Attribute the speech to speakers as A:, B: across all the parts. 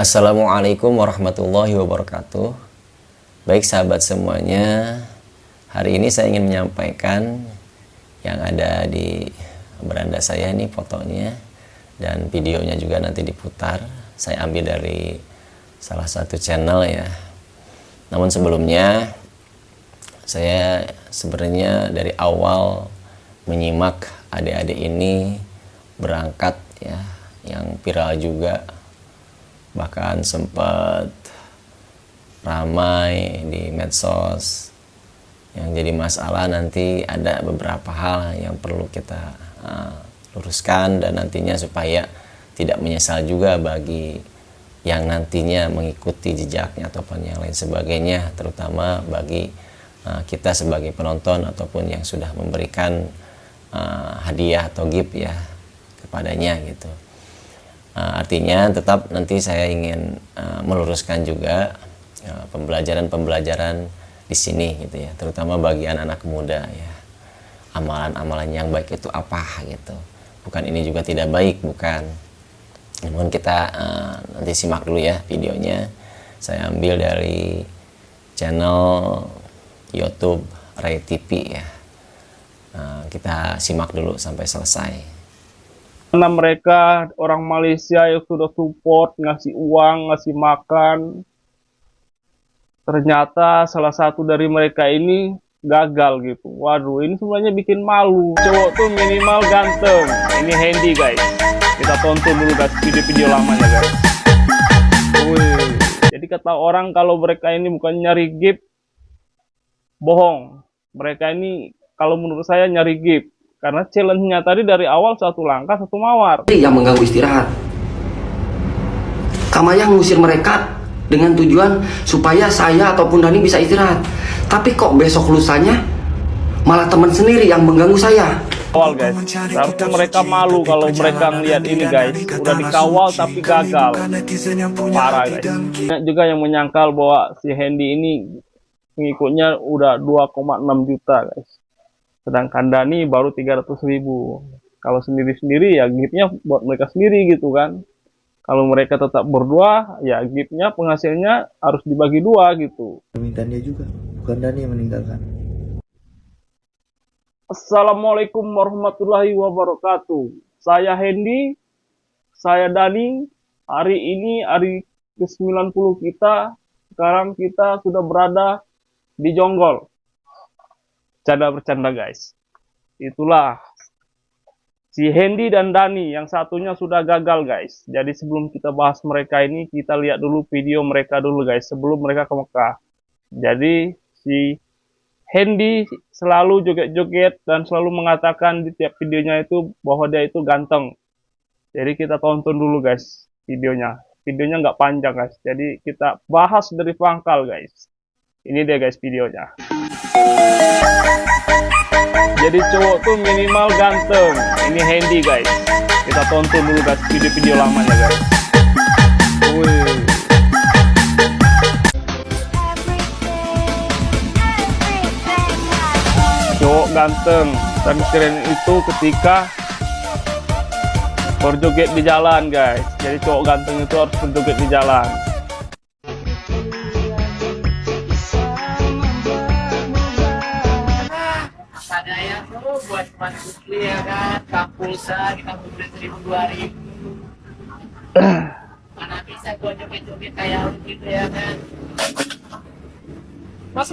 A: Assalamualaikum warahmatullahi wabarakatuh. Baik sahabat semuanya, hari ini saya ingin menyampaikan yang ada di beranda saya ini fotonya, dan videonya juga nanti diputar. Saya ambil dari salah satu channel ya. Namun sebelumnya, saya sebenarnya dari awal menyimak adik-adik ini berangkat ya, yang viral juga, bahkan sempat ramai di medsos. Yang jadi masalah nanti ada beberapa hal yang perlu kita luruskan, dan nantinya supaya tidak menyesal juga bagi yang nantinya mengikuti jejaknya ataupun yang lain sebagainya, terutama bagi kita sebagai penonton ataupun yang sudah memberikan hadiah atau gift ya kepadanya gitu. Artinya tetap nanti saya ingin meluruskan juga pembelajaran-pembelajaran di sini gitu ya, terutama bagi anak-anak muda ya. Amalan-amalan yang baik itu apa gitu. Bukan ini juga tidak baik, bukan. Namun kita nanti simak dulu ya videonya. Saya ambil dari channel YouTube Ray TV ya. Kita simak dulu sampai selesai.
B: Karena mereka orang Malaysia yang sudah support, ngasih uang, ngasih makan. Ternyata salah satu dari mereka ini gagal gitu. Waduh, ini sebenarnya bikin malu. Cowok tuh minimal ganteng. Ini Hendy guys. Kita tonton dulu guys video-video lamanya guys. Wih. Jadi kata orang kalau mereka ini bukan nyari gift, bohong. Mereka ini kalau menurut saya nyari gift. Karena challenge-nya tadi dari awal satu langkah satu mawar.
C: Yang mengganggu istirahat. Kamaya ngusir mereka dengan tujuan supaya saya ataupun Dani bisa istirahat. Tapi kok besok lusanya malah teman sendiri yang mengganggu saya.
B: Awal guys, seharusnya mereka malu kalau mereka ngeliat ini guys. Udah dikawal tapi gagal. Parah guys. Banyak juga yang menyangkal bahwa si Hendy ini pengikutnya udah 2,6 juta guys. Sedangkan Dani baru 300.000. Kalau sendiri-sendiri ya giftnya buat mereka sendiri gitu kan. Kalau mereka tetap berdua ya giftnya penghasilnya harus dibagi dua gitu.
D: Permintaan dia juga, bukan Dani yang meninggalkan.
B: Assalamualaikum warahmatullahi wabarakatuh. Saya Hendy, saya Dani. Hari ini hari ke-90 kita. Sekarang kita sudah berada di Jonggol. Bercanda guys. Itulah si Hendy dan Dani, yang satunya sudah gagal guys. Jadi sebelum kita bahas mereka ini, kita lihat dulu video mereka dulu guys, sebelum mereka ke Mekah. Jadi si Hendy selalu joget-joget dan selalu mengatakan di tiap videonya itu bahwa dia itu ganteng. Jadi kita tonton dulu guys videonya. Videonya nggak panjang guys, jadi kita bahas dari pangkal guys. Ini dia guys videonya. Jadi cowok tuh minimal ganteng. Ini Hendy guys. Kita tonton dulu guys video-video lamanya guys. Wih. Cowok ganteng dan keren itu ketika berjoget di jalan guys. Jadi cowok ganteng itu harus berjoget di jalan.
E: Daya tuh buat masuk ya kan, kapulsa kita beli 1.000-2.000. Mana bisa gua joget-joget kayak gitu ya kan. Mas.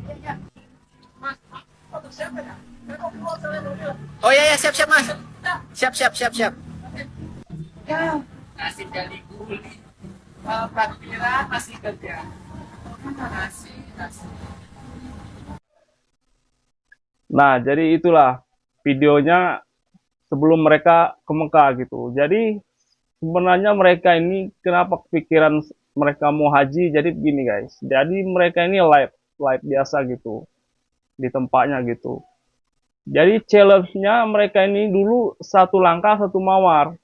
E: Iya. Mas, foto siapa ya? Oh iya siap mas. Siap. Ya, nasi kali guli. Praktiran masih kerja. Nasi.
B: Nah, jadi itulah videonya sebelum mereka ke Mekah gitu. Jadi sebenarnya mereka ini kenapa kepikiran mereka mau haji? Jadi begini guys. Jadi mereka ini live biasa gitu di tempatnya gitu. Jadi challenge-nya mereka ini dulu satu langkah satu mawar.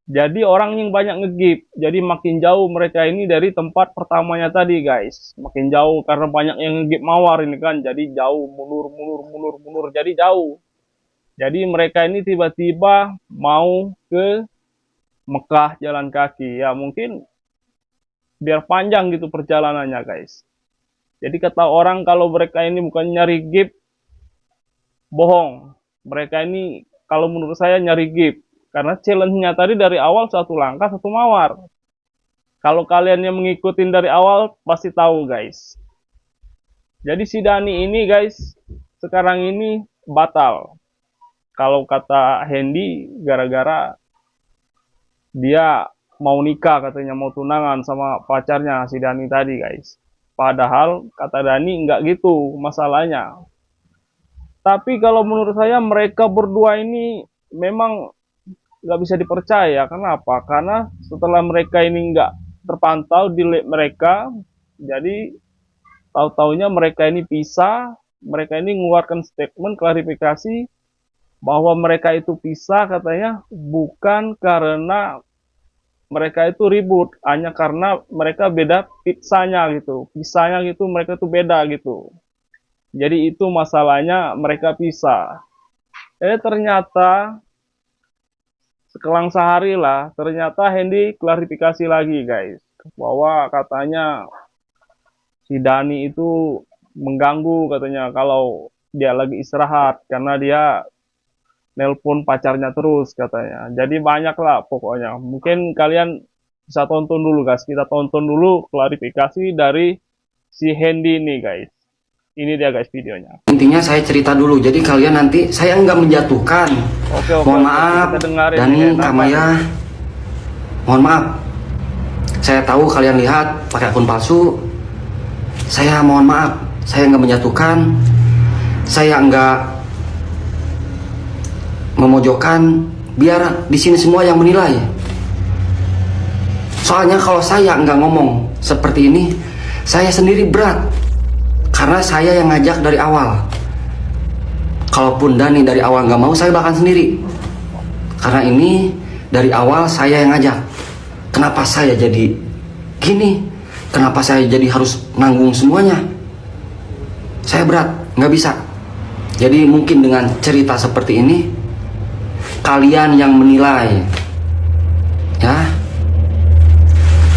B: Jadi orang yang banyak nge-gift. Jadi makin jauh mereka ini dari tempat pertamanya tadi guys. Makin jauh karena banyak yang nge-gift mawar ini kan. Jadi jauh, mundur. Jadi jauh. Jadi mereka ini tiba-tiba mau ke Mekah jalan kaki. Ya mungkin biar panjang gitu perjalanannya guys. Jadi kata orang kalau mereka ini bukan nyari gift, bohong. Mereka ini kalau menurut saya nyari gift. Karena challenge-nya tadi dari awal satu langkah satu mawar. Kalau kalian yang mengikutin dari awal pasti tahu guys. Jadi si Dani ini guys sekarang ini batal. Kalau kata Hendy gara-gara dia mau nikah katanya, mau tunangan sama pacarnya si Dani tadi guys. Padahal kata Dani nggak gitu masalahnya. Tapi kalau menurut saya mereka berdua ini memang nggak bisa dipercaya. Kenapa? Karena setelah mereka ini nggak terpantau di lab mereka, jadi tahu-taunya mereka ini pisah. Mereka ini mengeluarkan statement klarifikasi bahwa mereka itu pisah katanya bukan karena mereka itu ribut, hanya karena mereka beda pisahnya gitu mereka itu beda gitu. Jadi itu masalahnya mereka pisah. Ternyata sekelang sehari lah, ternyata Hendy klarifikasi lagi guys, bahwa katanya si Dani itu mengganggu katanya kalau dia lagi istirahat karena dia nelpon pacarnya terus katanya. Jadi banyak lah pokoknya. Mungkin kalian bisa tonton dulu guys. Kita tonton dulu klarifikasi dari si Hendy ini guys. Ini dia guys videonya.
C: Intinya saya cerita dulu. Jadi kalian nanti saya nggak menjatuhkan. Mohon maaf Dani, Kamaya. Mohon maaf. Saya tahu kalian lihat pakai akun palsu. Saya mohon maaf. Saya nggak menjatuhkan. Saya nggak memojokkan, biar di sini semua yang menilai. Soalnya kalau saya nggak ngomong seperti ini, saya sendiri berat karena saya yang ngajak dari awal. Kalaupun Dani dari awal nggak mau, saya bahkan sendiri. Karena ini dari awal saya yang ngajak. Kenapa saya jadi gini? Kenapa saya jadi harus nanggung semuanya? Saya berat, nggak bisa. Jadi mungkin dengan cerita seperti ini kalian yang menilai, ya,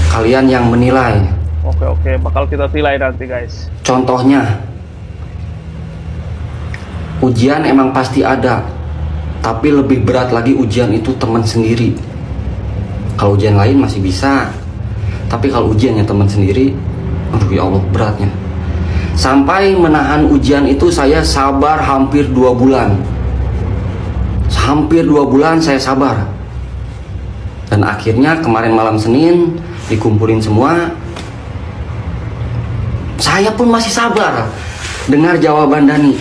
C: kalian yang menilai.
B: Oke, bakal kita nilai nanti guys.
C: Contohnya, ujian emang pasti ada, tapi lebih berat lagi ujian itu teman sendiri. Kalau ujian lain masih bisa, tapi kalau ujiannya teman sendiri, aduh ya Allah beratnya. Sampai menahan ujian itu saya sabar hampir 2 bulan. Hampir 2 bulan saya sabar. Dan akhirnya kemarin malam Senin dikumpulin semua. Saya pun masih sabar dengar jawaban Dani.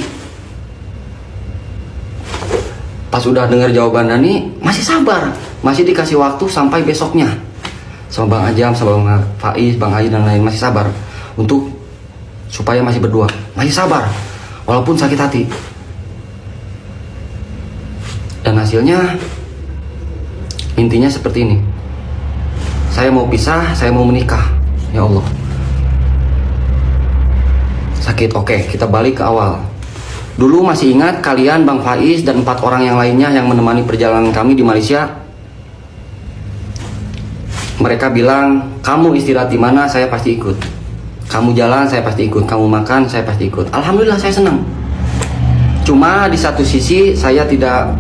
C: Pas udah dengar jawaban Dani, masih sabar. Masih dikasih waktu sampai besoknya. Sama Bang Ajam, sama Bang Faiz, Bang Ayi dan lain masih sabar. Untuk supaya masih berdua. Masih sabar. Walaupun sakit hati. Dan hasilnya intinya seperti ini. Saya mau pisah, saya mau menikah. Ya Allah. Sakit, oke, kita balik ke awal. Dulu masih ingat kalian, Bang Faiz dan 4 orang yang lainnya yang menemani perjalanan kami di Malaysia. Mereka bilang, kamu istirahat di mana saya pasti ikut. Kamu jalan saya pasti ikut. Kamu makan saya pasti ikut. Alhamdulillah saya senang. Cuma di satu sisi saya tidak,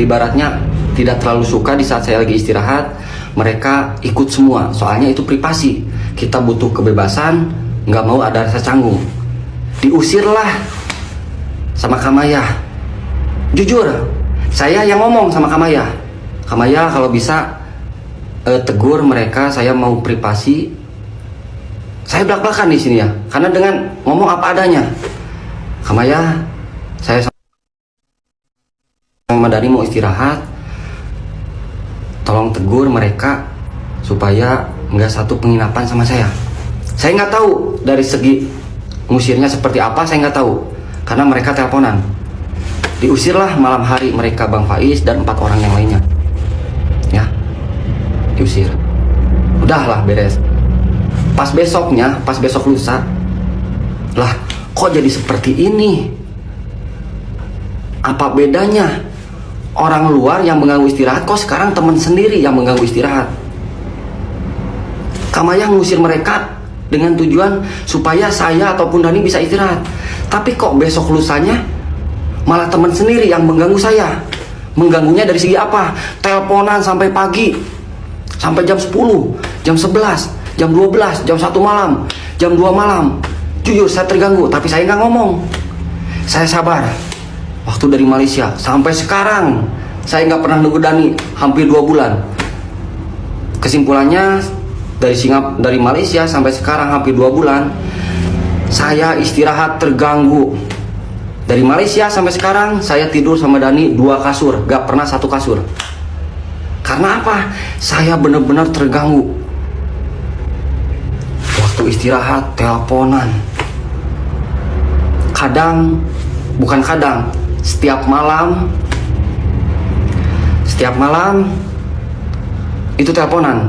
C: ibaratnya tidak terlalu suka di saat saya lagi istirahat mereka ikut semua, soalnya itu privasi. Kita butuh kebebasan, nggak mau ada rasa canggung. Diusirlah sama Kamaya. Jujur, saya yang ngomong sama Kamaya. Kamaya kalau bisa tegur mereka, saya mau privasi. Saya belak-belakan di sini ya, karena dengan ngomong apa adanya. Kamaya, saya sama Dani mau istirahat, tolong tegur mereka supaya nggak satu penginapan sama saya. Saya nggak tahu dari segi ngusirnya seperti apa, saya nggak tahu karena mereka teleponan. Diusirlah malam hari mereka, Bang Faiz dan 4 orang yang lainnya. Ya, diusir. Udahlah beres. Pas besoknya, pas besok lusa, lah kok jadi seperti ini? Apa bedanya orang luar yang mengganggu istirahat, kok sekarang teman sendiri yang mengganggu istirahat. Kamaya ngusir mereka dengan tujuan supaya saya ataupun Dani bisa istirahat. Tapi kok besok lusanya malah teman sendiri yang mengganggu saya. Mengganggunya dari segi apa? Teleponan sampai pagi, sampai jam 10, jam 11, jam 12, jam 1 malam, jam 2 malam. Jujur saya terganggu, tapi saya nggak ngomong. Saya sabar. Waktu dari Malaysia sampai sekarang saya nggak pernah nunggu Dani, hampir 2 bulan. Kesimpulannya dari Malaysia sampai sekarang hampir 2 bulan saya istirahat terganggu. Dari Malaysia sampai sekarang saya tidur sama Dani 2 kasur, gak pernah 1 kasur. Karena apa? Saya benar-benar terganggu. Waktu istirahat teleponan. Bukan kadang, setiap malam itu teleponan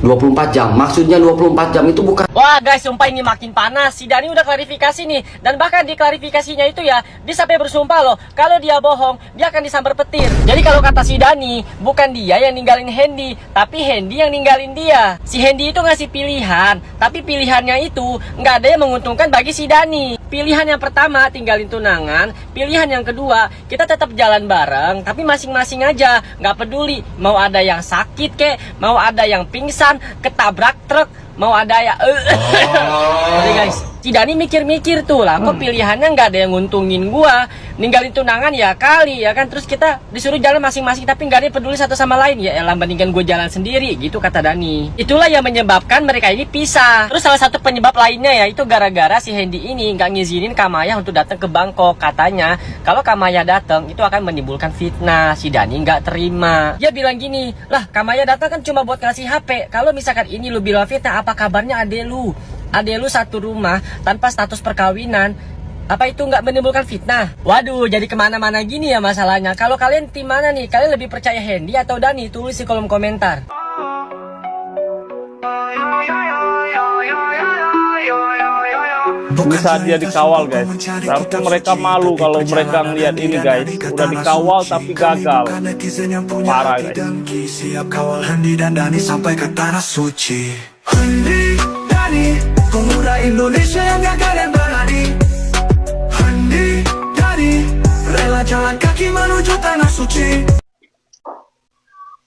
C: 24 jam. Maksudnya 24 jam itu bukan.
F: Wah guys, sumpah ini makin panas. Si Dani udah klarifikasi nih. Dan bahkan di klarifikasinya itu ya, dia sampai bersumpah loh, kalau dia bohong, dia akan disambar petir. Jadi kalau kata si Dani, bukan dia yang ninggalin Hendy, tapi Hendy yang ninggalin dia. Si Hendy itu ngasih pilihan, tapi pilihannya itu nggak ada yang menguntungkan bagi si Dani. Pilihan yang pertama, tinggalin tunangan. Pilihan yang kedua, kita tetap jalan bareng, tapi masing-masing aja. Nggak peduli, mau ada yang sakit kek, mau ada yang pingsan, ketabrak truk, mau ada ya Oke guys, si Dani mikir-mikir tuh lah, kok pilihannya nggak ada yang nguntungin gua, ninggalin tunangan ya kali ya kan, terus kita disuruh jalan masing-masing tapi nggak ada yang peduli satu sama lain, ya elah mendingan gua jalan sendiri gitu kata Dani. Itulah yang menyebabkan mereka ini pisah. Terus salah satu penyebab lainnya ya itu gara-gara si Hendy ini nggak ngizinin Kamaya untuk datang ke Bangkok. Katanya kalau Kamaya datang itu akan menimbulkan fitnah. Si Dani nggak terima, dia bilang gini, lah Kamaya datang kan cuma buat ngasih HP, kalau misalkan ini lu bilang fitnah, apa kabarnya adek lu? Adek lu satu rumah tanpa status perkawinan, apa itu nggak menimbulkan fitnah? Waduh, jadi kemana-mana gini ya masalahnya. Kalau kalian tim mana nih? Kalian lebih percaya Hendy atau Dani? Tulis di kolom komentar.
B: Bisa dia dikawal guys. Seharusnya mereka malu kalau mereka ngeliat ini guys. Udah dikawal tapi gagal. Parah guys.
G: Siap kawal Hendy dan Dani sampai ke tanah suci. Hendy, Dani, pemuda Indonesia yang gagah dan berani. Hendy, Dani, rela jalan kaki menuju tanah suci.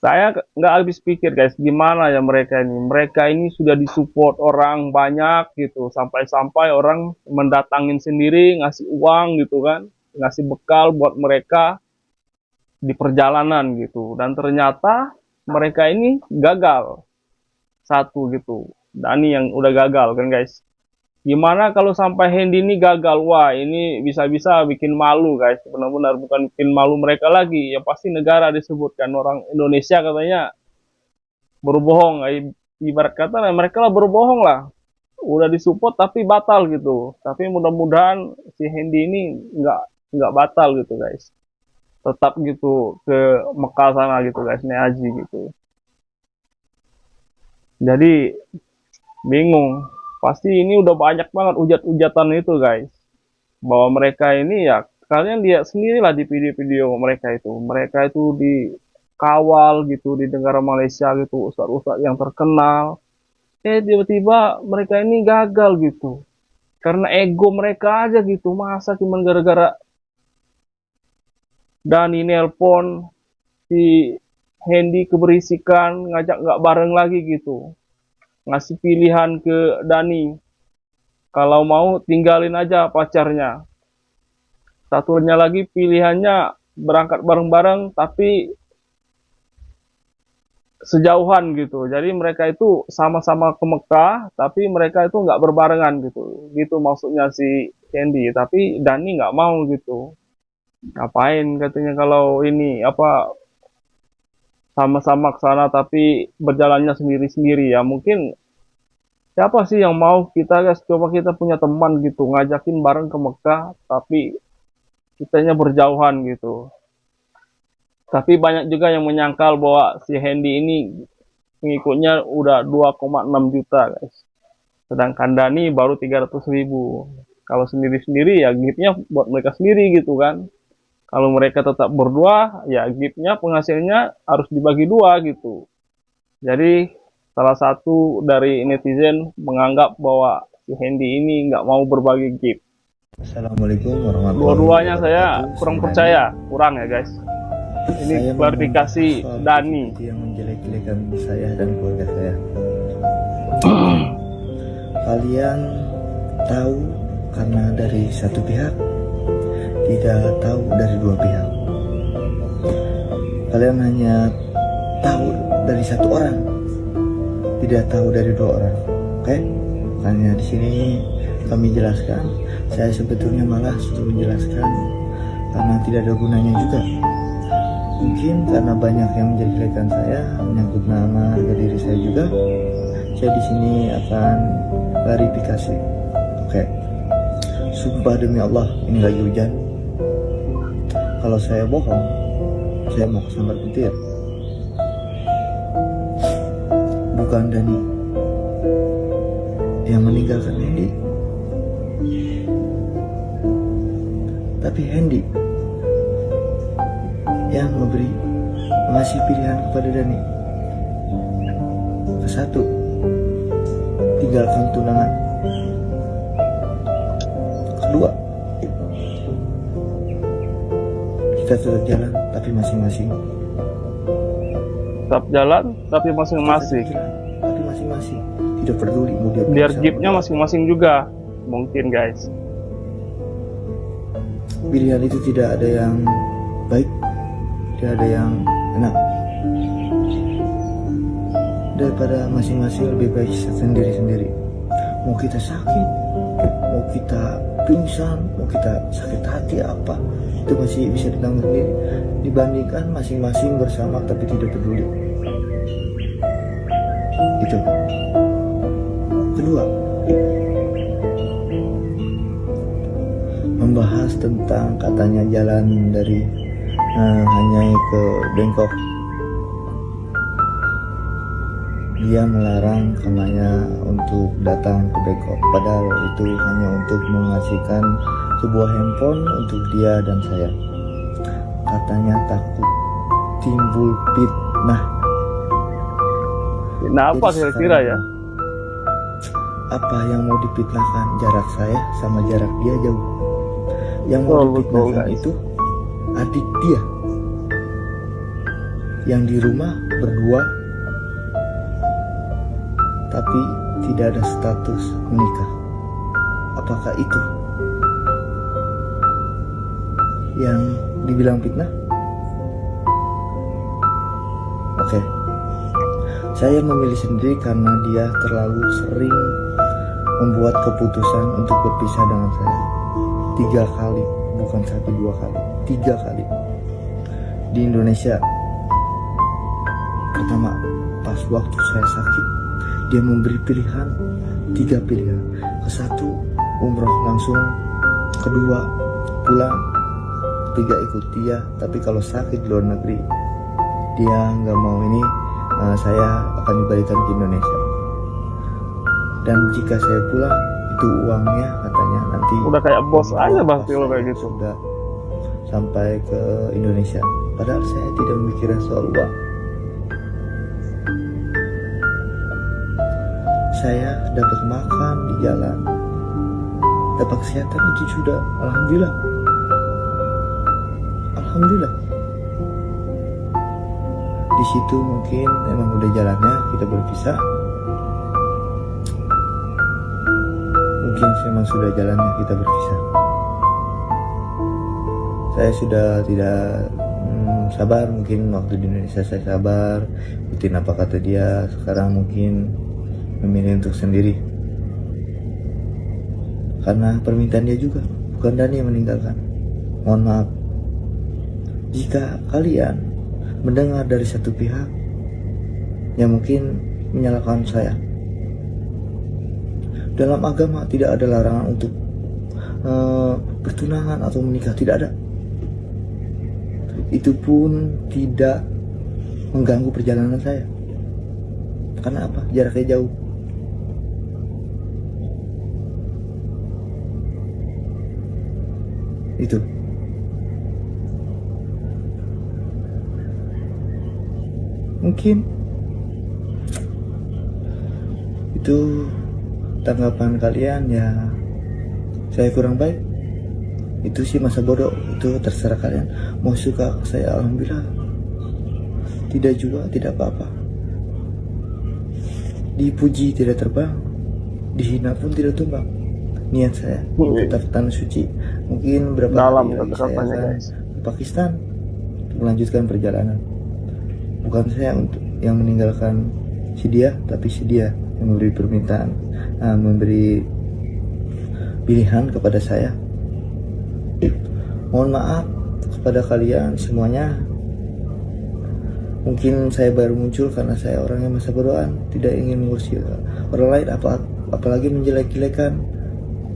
B: Saya nggak habis pikir guys, gimana ya mereka ini. Mereka ini sudah disupport orang banyak gitu. Sampai-sampai orang mendatangin sendiri, ngasih uang gitu kan. Ngasih bekal buat mereka di perjalanan gitu. Dan ternyata mereka ini gagal. Satu gitu. Dani yang udah gagal kan guys. Gimana kalau sampai Hendy ini gagal? Wah, ini bisa-bisa bikin malu guys. Benar-benar bukan bikin malu mereka lagi. Ya pasti negara disebutkan, orang Indonesia katanya berbohong. Ibarat kata mereka lah berbohong lah. Udah disupport tapi batal gitu. Tapi mudah-mudahan si Hendy ini nggak batal gitu guys. Tetap gitu ke Mekah sana gitu guys, naik haji gitu. Jadi bingung. Pasti ini udah banyak banget ujat-ujatan itu guys. Bahwa mereka ini ya, kalian lihat sendirilah di video-video mereka itu. Mereka itu dikawal gitu di negara Malaysia gitu. Ustadz-ustadz yang terkenal. Tiba-tiba mereka ini gagal gitu. Karena ego mereka aja gitu. Masa cuma gara-gara Dani nelpon si Hendy keberisikan, ngajak nggak bareng lagi gitu. Ngasih pilihan ke Dani, kalau mau tinggalin aja pacarnya. Satunya lagi pilihannya berangkat bareng-bareng tapi sejauhan gitu. Jadi mereka itu sama-sama ke Mekah tapi mereka itu nggak berbarengan gitu. Gitu maksudnya si Hendy. Tapi Dani nggak mau gitu. Ngapain katanya kalau ini apa sama-sama ke sana tapi berjalannya sendiri-sendiri ya. Mungkin siapa sih yang mau kita guys, coba kita punya teman gitu ngajakin bareng ke Mekah tapi kitanya berjauhan gitu. Tapi banyak juga yang menyangkal bahwa si Hendy ini pengikutnya udah 2,6 juta guys. Sedangkan Dani baru 300.000. Kalau sendiri-sendiri ya giftnya buat mereka sendiri gitu kan. Kalau mereka tetap berdua, ya giftnya penghasilannya harus dibagi dua gitu. Jadi salah satu dari netizen menganggap bahwa si Hendy ini nggak mau berbagi gift.
D: Assalamualaikum warahmatullahi
B: Dua-duanya saya
D: wabarakatuh.
B: kurang
D: Saya
B: percaya, kurang ya guys.
D: Saya
B: Ini
D: mau
B: klarifikasi
D: membahas soal
B: Dani.
D: itu yang menjelek-jelekan saya dan keluarga saya. Kalian tahu karena dari satu pihak, tidak tahu dari dua pihak. Kalian hanya tahu dari satu orang, tidak tahu dari dua orang. Oke? Makanya di sini kami jelaskan. Saya sebetulnya malah sudah menjelaskan karena tidak ada gunanya juga. Mungkin karena banyak yang menjelekkan saya, menyangkut nama harga diri saya juga. Saya di sini akan klarifikasi. Oke. Sumpah demi Allah, ini lagi hujan. Kalau saya bohong, saya mau kesambar petir. Bukan Dani yang meninggalkan Hendy, tapi Hendy yang ngasih pilihan kepada Dani. Kesatu, tinggalkan tunangan. Kedua, kita tetap jalan tapi masing-masing.
B: Tetap jalan tapi masing-masing.
D: Tapi masing-masing. Tidak peduli mau dia
B: Biar
D: bersama.
B: giftnya masing-masing juga. Mungkin guys.
D: Pilihan itu tidak ada yang baik, tidak ada yang enak. Daripada masing-masing lebih baik sendiri-sendiri. Mau kita sakit, mau kita pingsan, mau kita sakit hati apa, itu masih bisa ditanggung sendiri. Dibandingkan masing-masing bersama tapi tidak peduli. Itu. Kedua, membahas tentang katanya jalan dari Hanyai ke Bangkok. Dia melarang kamarnya untuk datang ke Bangkok, padahal itu hanya untuk mengasihkan sebuah handphone untuk dia dan saya. Katanya takut timbul fitnah.
B: Nah apa
D: Jadi
B: kira-kira ya?
D: Apa yang mau dipitnahkan? Jarak saya sama jarak dia jauh. Yang mau
B: Betul,
D: dipitnahkan
B: guys.
D: itu adik dia yang di rumah berdua tapi tidak ada status menikah. Apakah itu yang dibilang fitnah? Oke. Saya memilih sendiri karena dia terlalu sering membuat keputusan untuk berpisah dengan saya. 3 kali, bukan 1-2 kali, 3 kali. Di Indonesia, pertama pas waktu saya sakit, dia memberi pilihan, 3 pilihan. Ke-1 umroh langsung, kedua pulang, 3 ikut dia. Tapi kalau sakit di luar negeri, dia nggak mau ini. Saya akan dibalikan ke Indonesia. Dan jika saya pulang, itu uangnya katanya nanti
B: Udah kayak bos aja pasti lo kayak gitu.
D: sudah sampai ke Indonesia. Padahal saya tidak memikirkan soal uang. Saya dapat makan di jalan, dapat kesehatan, itu sudah alhamdulillah. Alhamdulillah. Di situ mungkin emang udah jalannya kita berpisah. Mungkin memang sudah jalannya kita berpisah. Saya sudah tidak sabar. Mungkin waktu di Indonesia saya sabar, ikutin apa kata dia. Sekarang mungkin memilih untuk sendiri karena permintaan dia juga, bukan Dani yang meninggalkan. Mohon maaf jika kalian mendengar dari satu pihak yang mungkin menyalahkan saya. Dalam agama tidak ada larangan untuk bertunangan atau menikah, tidak ada. Itu pun tidak mengganggu perjalanan saya. Karena apa? Jaraknya jauh. Itu. Mungkin itu tanggapan kalian ya, saya kurang baik. Itu sih masa bodoh, itu terserah kalian. Mau suka ke saya, alhamdulillah. Tidak juga, tidak apa-apa. Dipuji tidak terbang, dihina pun tidak tumbang. Niat saya tetap tanah suci. Mungkin berapa
B: Dalam
D: hari lagi saya
B: kata-katanya,
D: akan
B: guys.
D: ke Pakistan untuk melanjutkan perjalanan. Bukan saya untuk yang meninggalkan si dia, tapi si dia yang memberi permintaan, memberi pilihan kepada saya. Mohon maaf kepada kalian semuanya. Mungkin saya baru muncul karena saya orang yang masa bodohan, tidak ingin mengurusi orang lain, apalagi menjelek-jelekan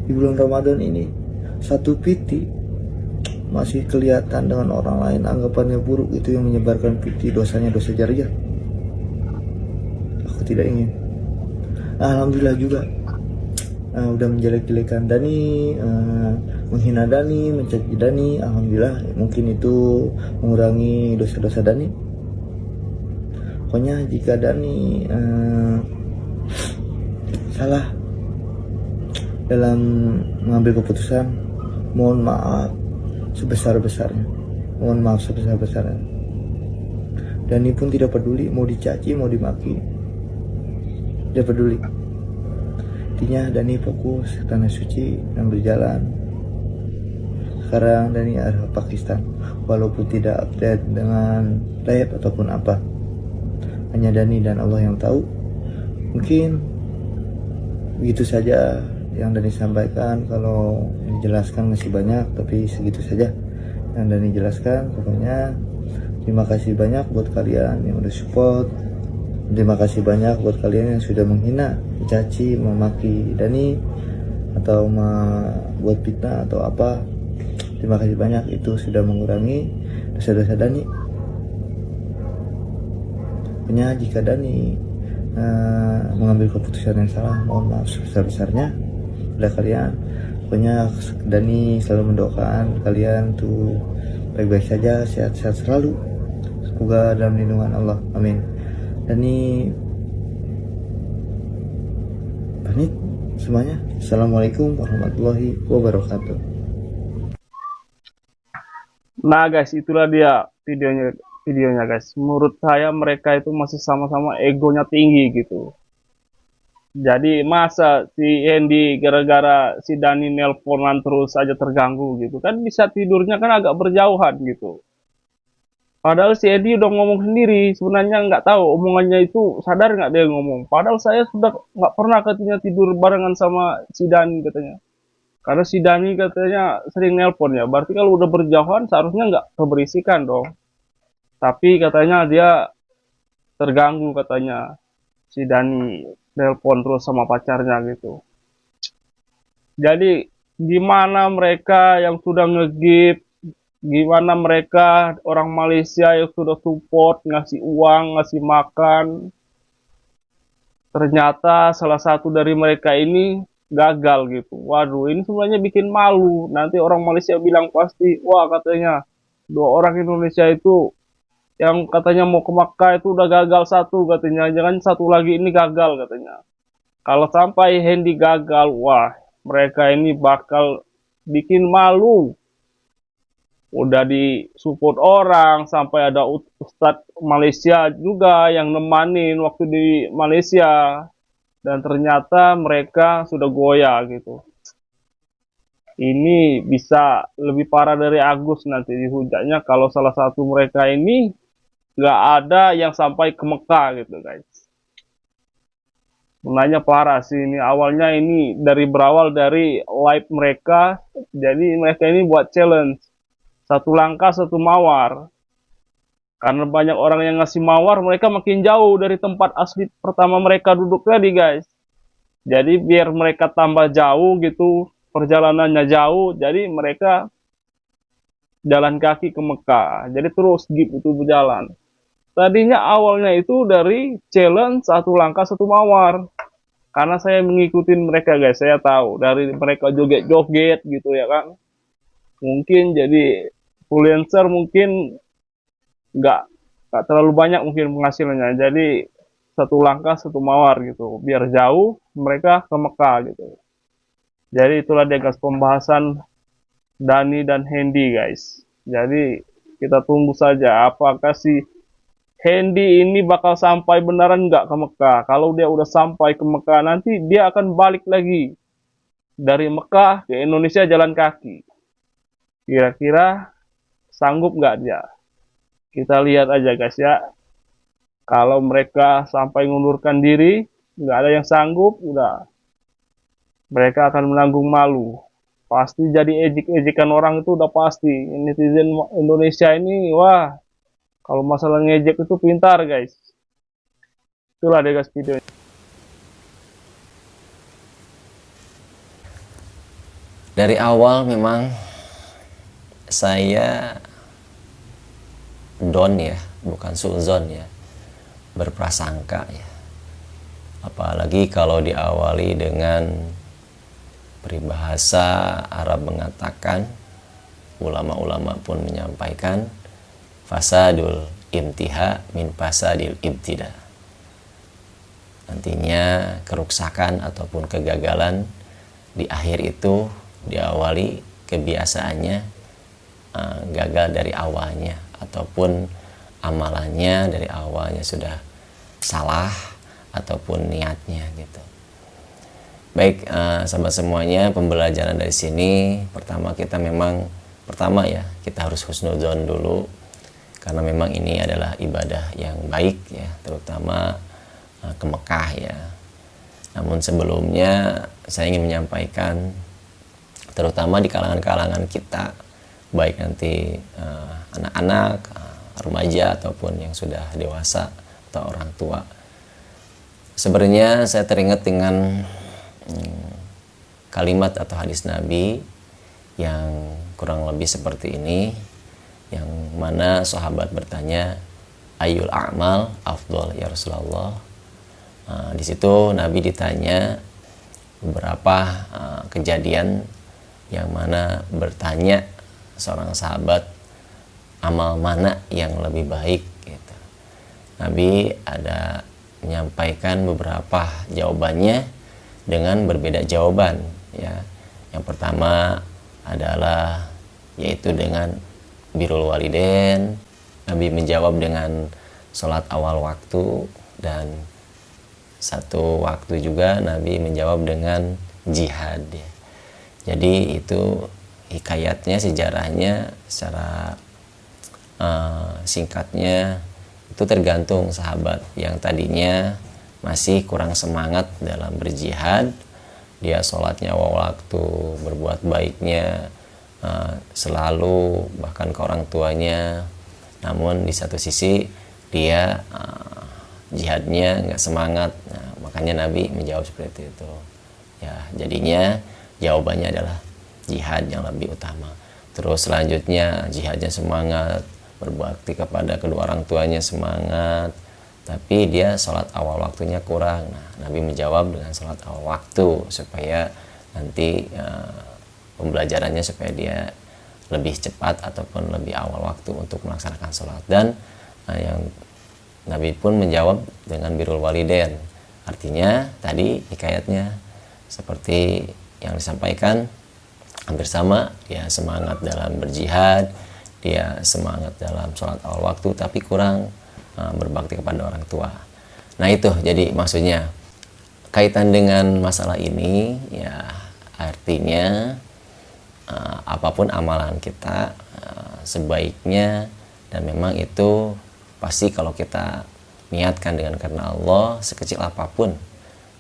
D: di bulan Ramadan ini. Satu piti masih kelihatan dengan orang lain anggapannya buruk, itu yang menyebarkan piti, dosanya dosa jariah. Aku tidak ingin. Alhamdulillah juga udah menjelek-jelekan Dani, menghina Dani, mencaci Dani. Alhamdulillah, mungkin itu mengurangi dosa-dosa Dani. Pokoknya jika Dani salah dalam mengambil keputusan, mohon maaf sebesar-besarnya. Mohon maaf sebesar-besarnya. Dani pun tidak peduli mau dicaci, mau dimaki. Tidak peduli. Intinya Dani fokus tanah suci yang berjalan. Sekarang Dani arah Pakistan, walaupun tidak update dengan live ataupun apa. Hanya Dani dan Allah yang tahu. Mungkin begitu saja yang Dani sampaikan. Kalau dijelaskan masih banyak, tapi segitu saja yang Dani jelaskan. Pokoknya terima kasih banyak buat kalian yang udah support. Terima kasih banyak buat kalian yang sudah menghina, mencaci, memaki Dani, atau membuat fitnah atau apa. Terima kasih banyak, itu sudah mengurangi dosa-dosa Dani. Pokoknya jika Dani mengambil keputusan yang salah, mohon maaf sebesar-besarnya pada kalian. Pokoknya Dani selalu mendoakan kalian tuh baik-baik saja, sehat-sehat selalu. Semoga dalam lindungan Allah, amin. Dani pamit semuanya. Assalamualaikum warahmatullahi wabarakatuh.
B: Nah guys, itulah dia videonya guys. Menurut saya mereka itu masih sama-sama egonya tinggi gitu. Jadi masa si Hendy gara-gara si Dani nelponan terus aja terganggu gitu kan, bisa tidurnya kan agak berjauhan gitu. Padahal si Hendy udah ngomong sendiri, sebenarnya nggak tahu omongannya itu sadar nggak dia ngomong. Padahal saya sudah nggak pernah katanya tidur barengan sama si Dani katanya. Karena si Dani katanya sering nelpon ya, berarti kalau udah berjauhan seharusnya nggak keberisikan dong. Tapi katanya dia terganggu katanya si Dani nelpon terus sama pacarnya gitu. Jadi gimana mereka yang sudah nge-gift, gimana mereka orang Malaysia yang sudah support, ngasih uang, ngasih makan, ternyata salah satu dari mereka ini gagal gitu. Waduh, ini sebenarnya bikin malu. Nanti orang Malaysia bilang pasti, wah katanya 2 orang Indonesia itu yang katanya mau ke Makkah itu udah gagal 1 katanya, jangan 1 lagi ini gagal katanya. Kalau sampai Hendy gagal, wah mereka ini bakal bikin malu. Udah disupport orang, sampai ada Ustadz Malaysia juga yang nemanin waktu di Malaysia, dan ternyata mereka sudah goyah gitu. Ini bisa lebih parah dari Agus nanti dihujatnya kalau salah satu mereka ini nggak ada yang sampai ke Mekah gitu guys. Sebenarnya parah sih ini. Awalnya ini berawal dari live mereka, jadi mereka ini buat challenge 1 langkah 1 mawar. Karena banyak orang yang ngasih mawar, mereka makin jauh dari tempat asli pertama mereka duduk tadi guys. Jadi biar mereka tambah jauh gitu, perjalanannya jauh, jadi mereka jalan kaki ke Mekah. Jadi terus gitu itu berjalan. Tadinya awalnya itu dari challenge 1 langkah 1 mawar. Karena saya mengikuti mereka guys, saya tahu dari mereka joget-joget gitu ya kan. Mungkin jadi influencer mungkin nggak nggak terlalu banyak mungkin penghasilannya. Jadi satu langkah satu mawar gitu, biar jauh mereka ke Mekah gitu. Jadi itulah dia guys pembahasan Dani dan Hendy guys. Jadi kita tunggu saja apakah si Hendy ini bakal sampai beneran nggak ke Mekah. Kalau dia udah sampai ke Mekah nanti dia akan balik lagi dari Mekah ke Indonesia jalan kaki. Kira-kira sanggup nggak dia? Kita lihat aja guys ya. Kalau mereka sampai mengundurkan diri, nggak ada yang sanggup, udah mereka akan menanggung malu. Pasti jadi ejek-ejekan orang itu udah pasti. Netizen Indonesia ini, wah, kalau masalah ngejek itu pintar guys. Itulah deh guys videonya.
A: Dari awal memang saya ya, bukan suzon ya, berprasangka ya. Apalagi kalau diawali dengan peribahasa Arab mengatakan, ulama-ulama pun menyampaikan, fasadul imtiha min fasadil ibtida. Nantinya keruksakan ataupun kegagalan di akhir itu diawali kebiasaannya gagal dari awalnya, ataupun amalannya dari awalnya sudah salah ataupun niatnya gitu. Baik, sahabat semuanya, pembelajaran dari sini pertama ya kita harus husnuzon dulu, karena memang ini adalah ibadah yang baik ya, terutama ke Mekah ya. Namun sebelumnya saya ingin menyampaikan, terutama di kalangan-kalangan kita, baik nanti anak-anak, remaja ataupun yang sudah dewasa atau orang tua. Sebenarnya saya teringat dengan kalimat atau hadis Nabi yang kurang lebih seperti ini, yang mana sahabat bertanya, ayul a'mal afdol ya Rasulullah. Di situ Nabi ditanya beberapa kejadian yang mana bertanya seorang sahabat, amal mana yang lebih baik gitu. Nabi ada menyampaikan beberapa jawabannya dengan berbeda jawaban ya. Yang pertama adalah yaitu dengan birrul walidain. Nabi menjawab dengan sholat awal waktu, dan satu waktu juga Nabi menjawab dengan jihad ya. Jadi itu hikayatnya, sejarahnya secara singkatnya itu tergantung sahabat yang tadinya masih kurang semangat dalam berjihad, dia sholatnya awal waktu, berbuat baiknya selalu bahkan ke orang tuanya, namun di satu sisi dia jihadnya nggak semangat. Nah, makanya Nabi menjawab seperti itu ya. Jadinya jawabannya adalah jihad yang lebih utama. Terus selanjutnya jihadnya semangat, berbakti kepada kedua orang tuanya semangat, tapi dia sholat awal waktunya kurang. Nah, Nabi menjawab dengan sholat awal waktu supaya nanti pembelajarannya supaya dia lebih cepat ataupun lebih awal waktu untuk melaksanakan sholat. Dan yang Nabi pun menjawab dengan birrul walidain. Artinya tadi hikayatnya seperti yang disampaikan hampir sama, dia semangat dalam berjihad, dia semangat dalam sholat awal waktu, tapi kurang berbakti kepada orang tua. Nah itu jadi maksudnya kaitan dengan masalah ini ya, artinya apapun amalan kita sebaiknya, dan memang itu pasti kalau kita niatkan dengan karena Allah, sekecil apapun,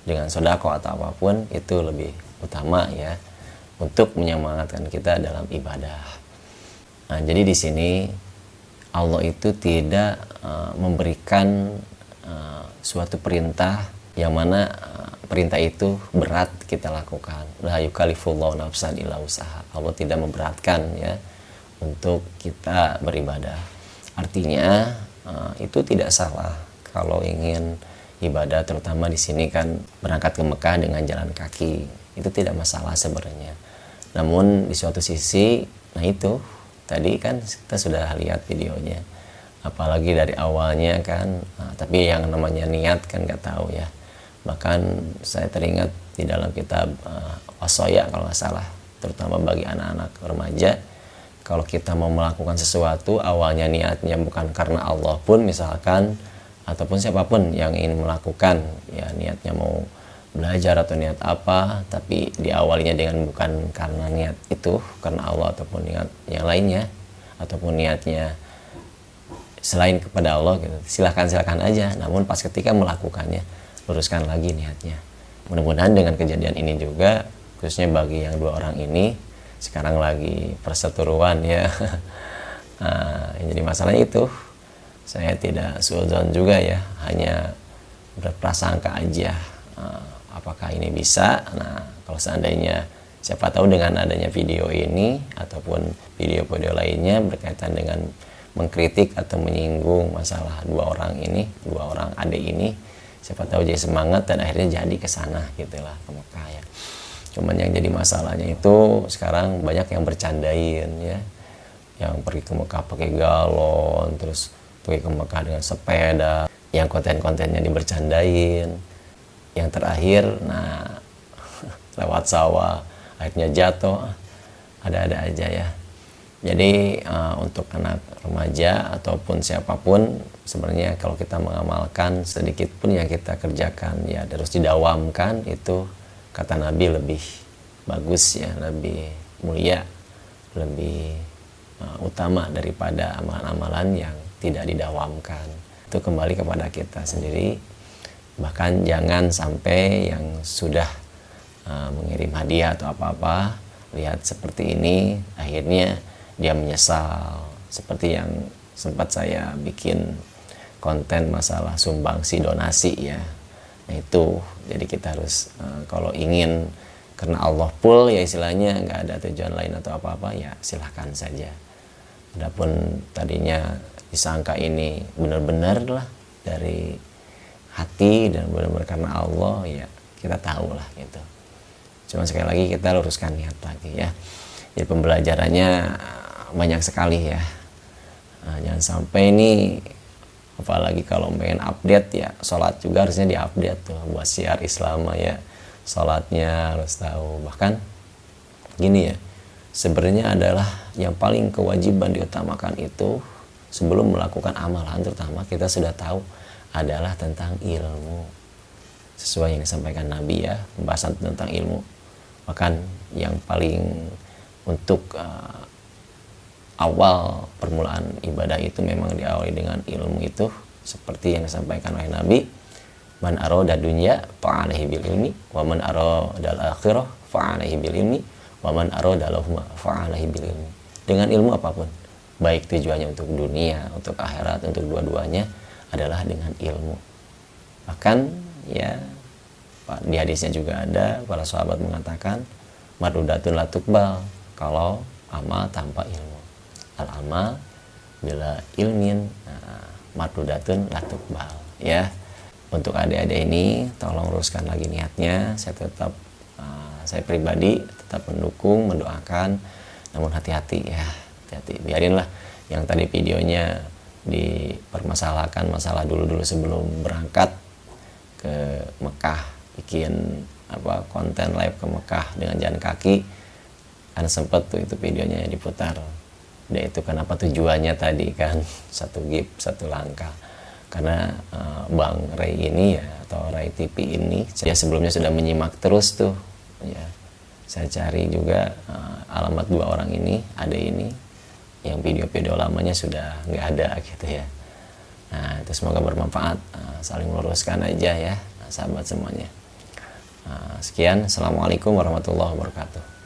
A: dengan sedekah atau apapun, itu lebih utama ya untuk menyemangatkan kita dalam ibadah. Nah, jadi di sini Allah itu tidak memberikan suatu perintah yang mana perintah itu berat kita lakukan. La yukallifullahu nafsan illa usaha. Allah tidak memberatkan ya untuk kita beribadah. Artinya itu tidak salah kalau ingin ibadah, terutama di sini kan berangkat ke Mekah dengan jalan kaki. Itu tidak masalah sebenarnya. Namun di suatu sisi, nah itu tadi kan kita sudah lihat videonya, apalagi dari awalnya kan. Tapi yang namanya niat kan nggak tahu ya. Bahkan saya teringat di dalam kitab Wasoya kalau nggak salah, terutama bagi anak-anak remaja, kalau kita mau melakukan sesuatu awalnya niatnya bukan karena Allah pun misalkan, ataupun siapapun yang ingin melakukan ya, niatnya mau belajar atau niat apa, tapi diawalinya dengan bukan karena niat itu karena Allah ataupun niat yang lainnya, ataupun niatnya selain kepada Allah gitu, silahkan aja. Namun pas ketika melakukannya luruskan lagi niatnya. Mudah-mudahan dengan kejadian ini juga, khususnya bagi yang 2 orang ini sekarang lagi perseteruan ya. Yang jadi masalahnya itu saya tidak suudzon juga ya, hanya berprasangka aja. Apakah ini bisa? Nah, kalau seandainya, siapa tahu dengan adanya video ini ataupun video-video lainnya berkaitan dengan mengkritik atau menyinggung masalah 2 orang ini, 2 orang adik ini, siapa tahu jadi semangat dan akhirnya jadi ke sana gitulah, ke Mekah ya. Cuman yang jadi masalahnya itu sekarang banyak yang bercandain ya, yang pergi ke Mekah pakai galon, terus pergi ke Mekah dengan sepeda, yang konten-kontennya dibercandain. Yang terakhir, nah lewat sawah akhirnya jatuh, ada-ada aja ya. Jadi untuk anak remaja ataupun siapapun, sebenarnya kalau kita mengamalkan sedikit pun yang kita kerjakan ya terus didawamkan, itu kata Nabi lebih bagus ya, lebih mulia, lebih utama daripada amalan-amalan yang tidak didawamkan. Itu kembali kepada kita sendiri. Bahkan jangan sampai yang sudah mengirim hadiah atau apa-apa lihat seperti ini akhirnya dia menyesal, seperti yang sempat saya bikin konten masalah sumbangsi donasi ya. Nah itu, jadi kita harus kalau ingin karena Allah full ya istilahnya, nggak ada tujuan lain atau apa-apa ya silahkan saja. Adapun tadinya disangka ini benar-benar lah dari hati dan benar-benar karena Allah ya kita tahu lah gitu. Cuma sekali lagi kita luruskan niat lagi ya. Jadi pembelajarannya banyak sekali ya. Nah, jangan sampai ini, apalagi kalau pengen update ya, sholat juga harusnya diupdate tuh buat syiar Islam ya. Sholatnya harus tahu. Bahkan gini ya, sebenarnya adalah yang paling kewajiban diutamakan itu sebelum melakukan amalan, terutama kita sudah tahu adalah tentang ilmu. Sesuai yang disampaikan Nabi ya, pembahasan tentang ilmu. Bahkan yang paling untuk awal permulaan ibadah itu memang diawali dengan ilmu itu, seperti yang disampaikan oleh Nabi, man arada dunya fa'alaihi bil ilmi wa man arada al-akhirah fa'alaihi bil ilmi wa man arada lahuma fa'alaihi bil ilmi. Dengan ilmu apapun, baik tujuannya untuk dunia, untuk akhirat, untuk dua-duanya adalah dengan ilmu. Bahkan ya di hadisnya juga ada para sahabat mengatakan madudatun la tuqbal, kalau amal tanpa ilmu. Al-amal bila ilmin madudatun la tuqbal ya. Untuk adik-adik ini tolong uruskan lagi niatnya. Saya pribadi tetap mendukung, mendoakan, namun hati-hati ya, hati-hati. Biarinlah yang tadi videonya dipermasalahkan masalah dulu sebelum berangkat ke Mekah, bikin konten live ke Mekah dengan jalan kaki, kan sempet tuh itu videonya diputar. Dan itu kenapa tujuannya tadi kan satu gip satu langkah, karena Bang Ray ini ya, atau Ray TV ini saya sebelumnya sudah menyimak terus tuh ya. Saya cari juga alamat 2 orang ini, ada ini yang video-video lamanya sudah nggak ada gitu ya. Nah itu semoga bermanfaat, saling meluruskan aja ya sahabat semuanya. Sekian, assalamualaikum warahmatullahi wabarakatuh.